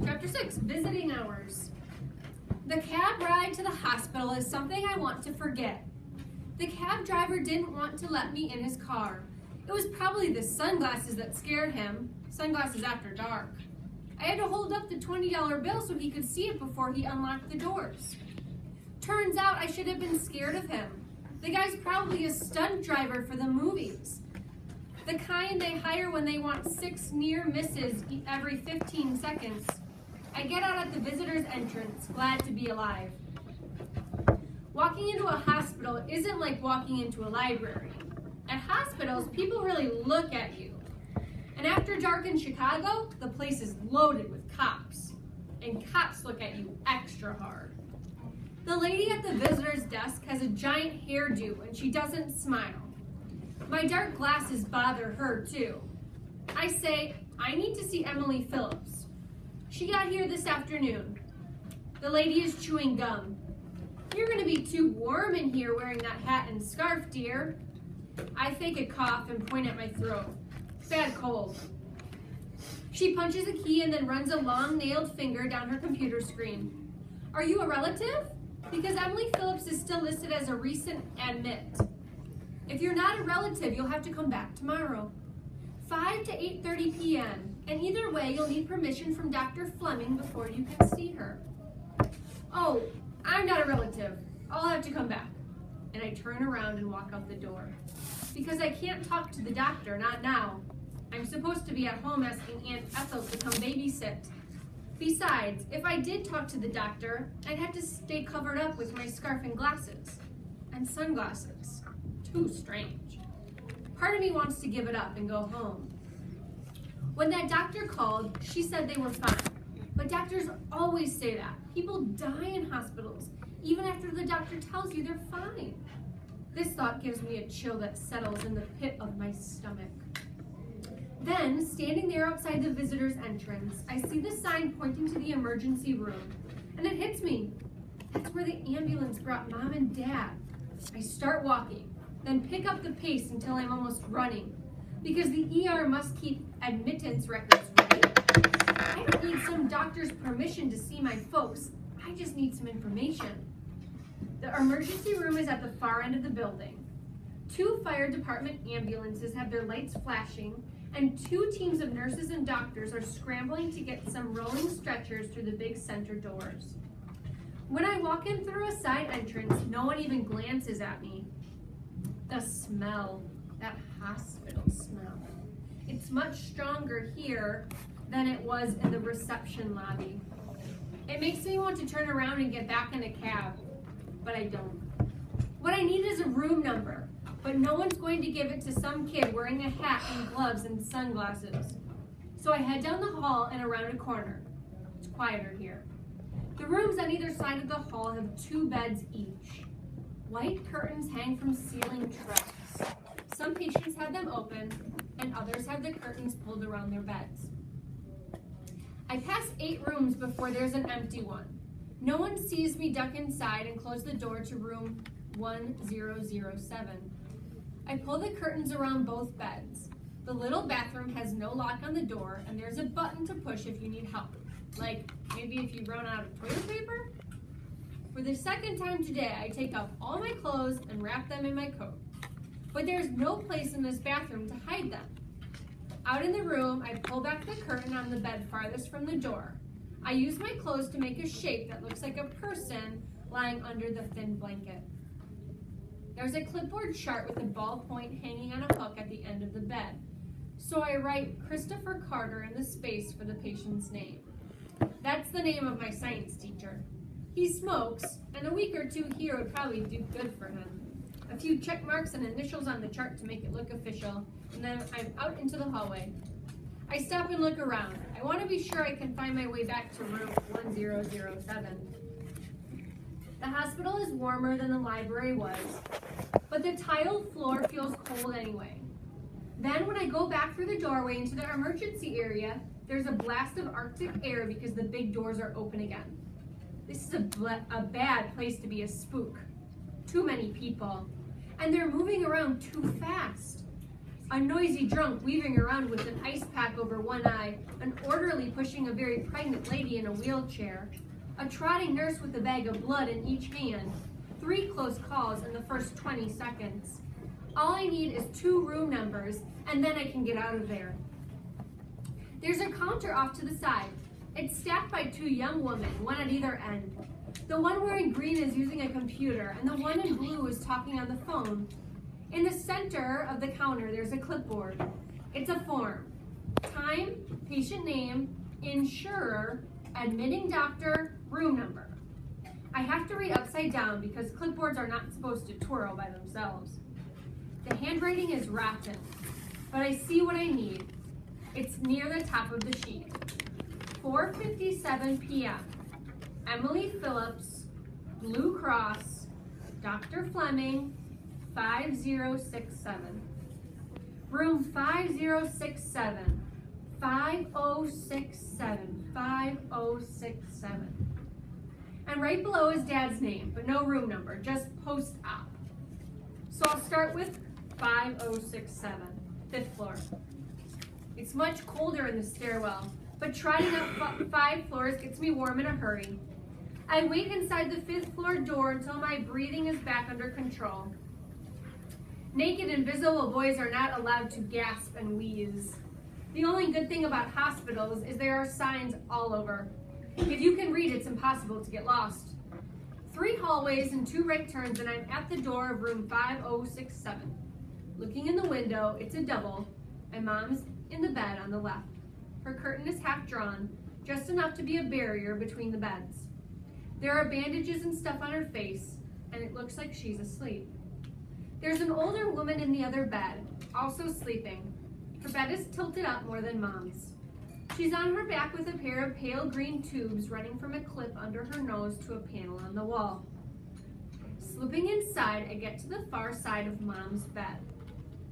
Chapter 6, Visiting Hours. The cab ride to the hospital is something I want to forget. The cab driver didn't want to let me in his car. It was probably the sunglasses that scared him. Sunglasses after dark. I had to hold up the $20 bill so he could see it before he unlocked the doors. Turns out I should have been scared of him. The guy's probably a stunt driver for the movies. The kind they hire when they want 6 near misses every 15 seconds. I get out at the visitor's entrance, glad to be alive. Walking into a hospital isn't like walking into a library. At hospitals, people really look at you. And after dark in Chicago, the place is loaded with cops. And cops look at you extra hard. The lady at the visitor's desk has a giant hairdo and she doesn't smile. My dark glasses bother her too. I say, I need to see Emily Phillips. She got here this afternoon. The lady is chewing gum. You're gonna be too warm in here wearing that hat and scarf, dear. I fake a cough and point at my throat. Bad cold. She punches a key and then runs a long nailed finger down her computer screen. Are you a relative? Because Emily Phillips is still listed as a recent admit. If you're not a relative, you'll have to come back tomorrow. 5 to 8:30 p.m. And either way, you'll need permission from Dr. Fleming before you can see her. Oh, I'm not a relative. I'll have to come back. And I turn around and walk out the door. Because I can't talk to the doctor, not now. I'm supposed to be at home asking Aunt Ethel to come babysit. Besides, if I did talk to the doctor, I'd have to stay covered up with my scarf and glasses. And sunglasses. Too strange. Part of me wants to give it up and go home. When that doctor called, she said they were fine. But doctors always say that. People die in hospitals, even after the doctor tells you they're fine. This thought gives me a chill that settles in the pit of my stomach. Then, standing there outside the visitor's entrance, I see the sign pointing to the emergency room, and it hits me. That's where the ambulance brought Mom and Dad. I start walking, then pick up the pace until I'm almost running, because the ER must keep admittance records, right? I don't need some doctor's permission to see my folks. I just need some information. The emergency room is at the far end of the building. 2 fire department ambulances have their lights flashing, and 2 teams of nurses and doctors are scrambling to get some rolling stretchers through the big center doors. When I walk in through a side entrance, no one even glances at me. The smell, that hospital smell. It's much stronger here than it was in the reception lobby. It makes me want to turn around and get back in a cab, but I don't. What I need is a room number, but no one's going to give it to some kid wearing a hat and gloves and sunglasses. So I head down the hall and around a corner. It's quieter here. The rooms on either side of the hall have 2 beds each. White curtains hang from ceiling troughs. Some patients have them open, and others have the curtains pulled around their beds. I pass 8 rooms before there's an empty one. No one sees me duck inside and close the door to room 1007. I pull the curtains around both beds. The little bathroom has no lock on the door, and there's a button to push if you need help. Like, maybe if you run out of toilet paper? For the second time today, I take off all my clothes and wrap them in my coat. But there's no place in this bathroom to hide them. Out in the room, I pull back the curtain on the bed farthest from the door. I use my clothes to make a shape that looks like a person lying under the thin blanket. There's a clipboard chart with a ballpoint hanging on a hook at the end of the bed. So I write Christopher Carter in the space for the patient's name. That's the name of my science teacher. He smokes, and a week or 2 here would probably do good for him. A few check marks and initials on the chart to make it look official, and then I'm out into the hallway. I stop and look around. I want to be sure I can find my way back to room 1007. The hospital is warmer than the library was, but the tiled floor feels cold anyway. Then when I go back through the doorway into the emergency area, there's a blast of Arctic air because the big doors are open again. This is a bad place to be a spook. Too many people. And they're moving around too fast. A noisy drunk weaving around with an ice pack over one eye, an orderly pushing a very pregnant lady in a wheelchair, a trotting nurse with a bag of blood in each hand, 3 close calls in the first 20 seconds. All I need is 2 room numbers, and then I can get out of there. There's a counter off to the side. It's staffed by 2 young women, one at either end. The one wearing green is using a computer, and the one in blue is talking on the phone. In the center of the counter, there's a clipboard. It's a form. Time, patient name, insurer, admitting doctor, room number. I have to read upside down because clipboards are not supposed to twirl by themselves. The handwriting is rotten, but I see what I need. It's near the top of the sheet. 4:57 p.m. Emily Phillips, Blue Cross, Dr. Fleming, 5067. Room 5067, 5067, 5067. And right below is Dad's name, but no room number, just post-op. So I'll start with 5067, 5th floor. It's much colder in the stairwell, but trotting up 5 floors gets me warm in a hurry. I wait inside the 5th floor door until my breathing is back under control. Naked, invisible boys are not allowed to gasp and wheeze. The only good thing about hospitals is there are signs all over. If you can read, it's impossible to get lost. 3 hallways and 2 right turns, and I'm at the door of room 5067. Looking in the window, it's a double, and Mom's in the bed on the left. Her curtain is half drawn, just enough to be a barrier between the beds. There are bandages and stuff on her face, and it looks like she's asleep. There's an older woman in the other bed, also sleeping. Her bed is tilted up more than Mom's. She's on her back with a pair of pale green tubes running from a clip under her nose to a panel on the wall. Slipping inside, I get to the far side of Mom's bed.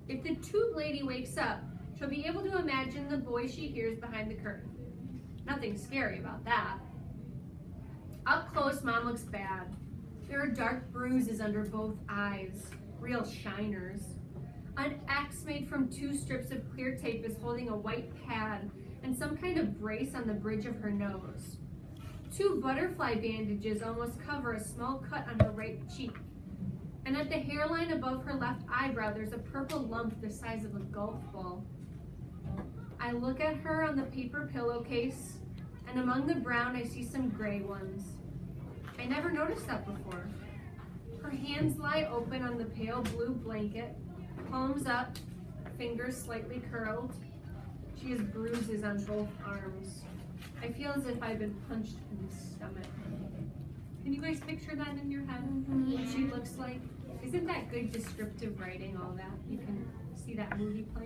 If the tube lady wakes up, she'll be able to imagine the voice she hears behind the curtain. Nothing scary about that. Up close, Mom looks bad. There are dark bruises under both eyes, real shiners. An X made from 2 strips of clear tape is holding a white pad and some kind of brace on the bridge of her nose. 2 butterfly bandages almost cover a small cut on her right cheek. And at the hairline above her left eyebrow, there's a purple lump the size of a golf ball. I look at her on the paper pillowcase, and among the brown, I see some gray ones. I never noticed that before. Her hands lie open on the pale blue blanket, palms up, fingers slightly curled. She has bruises on both arms. I feel as if I've been punched in the stomach. Can you guys picture that in your head? What she looks like? Isn't that good descriptive writing, all that? You can see that movie playing.